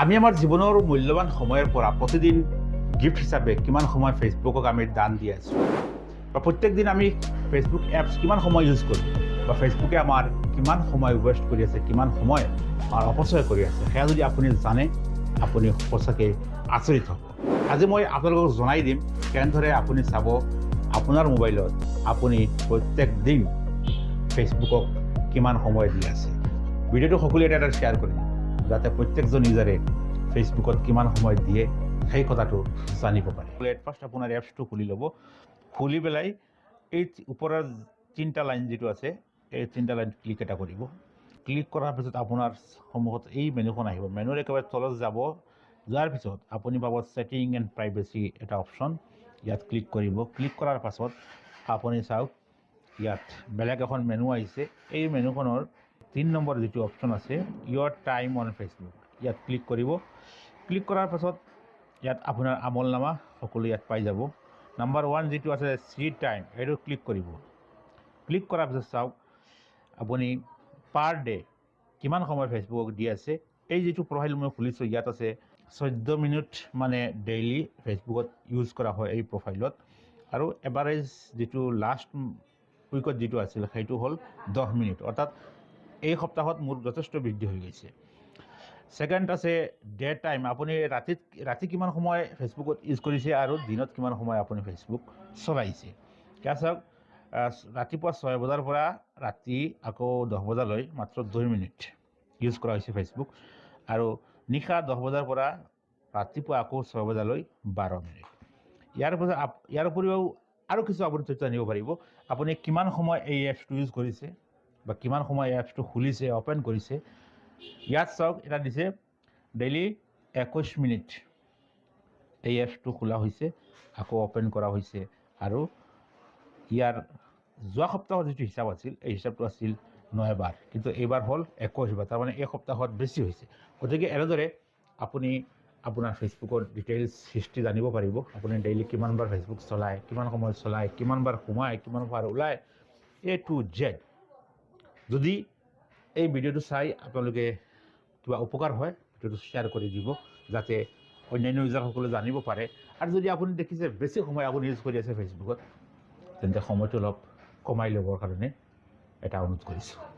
আমি আমাৰ জীৱনৰ মূল্যৱান সময়ৰ পৰা প্ৰতিদিন গিফ্ট হিচাপে কিমান সময় ফেচবুকক আমি দান দি আছোঁ বা প্ৰত্যেক দিন আমি ফেচবুক এপছ কিমান সময় ইউজ কৰোঁ বা ফেচবুকে আমাৰ কিমান সময় ৱেষ্ট কৰি আছে, কিমান সময় আমাৰ অপচয় কৰি আছে, সেয়া যদি আপুনি জানে আপুনি সঁচাকৈ আচৰিত হ'ব। আজি মই আপোনালোকক জনাই দিম কেনেদৰে আপুনি চাব আপোনাৰ মোবাইলত আপুনি প্ৰত্যেক দিন ফেচবুকক কিমান সময় দি আছে। ভিডিঅ'টো সকলোৱে এটা শ্বেয়াৰ কৰি যাতে প্ৰত্যেকজন ইউজাৰে ফেচবুকত কিমান সময় দিয়ে সেই কথাটো জানিব পাৰে। ফাৰ্ষ্ট আপোনাৰ এপছটো খুলি ল'ব। খুলি পেলাই এই ওপৰৰ তিনিটা লাইন যিটো আছে এই তিনিটা লাইন ক্লিক এটা কৰিব। ক্লিক কৰাৰ পিছত আপোনাৰ সন্মুখত এই মেনুখন আহিব। মেনুৰ একেবাৰে তলত যাব, যোৱাৰ পিছত আপুনি পাব ছেটিং এণ্ড প্ৰাইভেচি এটা অপশ্যন, ইয়াত ক্লিক কৰিব। ক্লিক কৰাৰ পাছত আপুনি চাওক ইয়াত বেলেগ এখন মেনু আহিছে। এই মেনুখনৰ 3 নম্বৰ যিটো অপশ্যন আছে ইয়ৰ টাইম অন ফেচবুক, ইয়াত ক্লিক কৰিব। ক্লিক কৰাৰ পাছত ইয়াত আপোনাৰ আমলনামা সকলো ইয়াত পাই যাব। নাম্বাৰ 1 যিটো আছে চি টাইম, সেইটো ক্লিক কৰিব। ক্লিক কৰাৰ পিছত চাওক আপুনি পাৰ ডে কিমান সময় ফেচবুকক দি আছে। এই যিটো প্ৰফাইল মই খুলিছোঁ ইয়াত আছে 14 মিনিট মানে ডেইলি ফেচবুকত ইউজ কৰা হয় এই প্ৰফাইলত, আৰু এভাৰেজ যিটো লাষ্ট উইকত যিটো আছিল সেইটো হ'ল 10 মিনিট, অৰ্থাৎ এই সপ্তাহত মোৰ যথেষ্ট বৃদ্ধি হৈ গৈছে। ছেকেণ্ড আছে ডে টাইম, আপুনি ৰাতি কিমান সময় ফেচবুকত ইউজ কৰিছে আৰু দিনত কিমান সময় আপুনি ফেচবুক চলাইছে। এতিয়া চাওক ৰাতিপুৱা 6 বজাৰ পৰা ৰাতি আকৌ 10 বজালৈ মাত্ৰ 2 মিনিট ইউজ কৰা হৈছে ফেচবুক, আৰু নিশা 10 বজাৰ পৰা ৰাতিপুৱা আকৌ 6 বজালৈ 12 মিনিট। ইয়াৰ উপৰিও আৰু কিছু আপুনি তথ্য জানিব পাৰিব। আপুনি কিমান সময় এই এপছটো ইউজ কৰিছে বা কিমান সময় এপছটো খুলিছে, অ'পেন কৰিছে। ইয়াত চাওক এটা দিছে ডেইলি 21 মিনিট এই এপছটো খোলা হৈছে, আকৌ অ'পেন কৰা হৈছে, আৰু ইয়াৰ যোৱা সপ্তাহৰ যিটো হিচাপ আছিল এই হিচাপটো আছিল 9 বাৰ, কিন্তু এইবাৰ হ'ল 21 বাৰ, তাৰমানে এই সপ্তাহত বেছি হৈছে। গতিকে এনেদৰে আপুনি আপোনাৰ ফেচবুকৰ ডিটেইলছ হিষ্ট্ৰী জানিব পাৰিব। আপুনি ডেইলি কিমান বাৰ ফেচবুক চলায়, কিমান সময় চলায়, কিমান বাৰ সোমায়, কিমান বাৰ ওলায়, A to Z। যদি এই ভিডিঅ'টো চাই আপোনালোকে কিবা উপকাৰ হয় ভিডিঅ'টো শ্বেয়াৰ কৰি দিব যাতে অন্যান্য ইউজাৰসকলে জানিব পাৰে। আৰু যদি আপুনি দেখিছে বেছি সময় আপুনি ইউজ কৰি আছে ফেচবুকত, তেন্তে সময়টো অলপ কমাই ল'বৰ কাৰণে এটা অনুৰোধ কৰিছোঁ।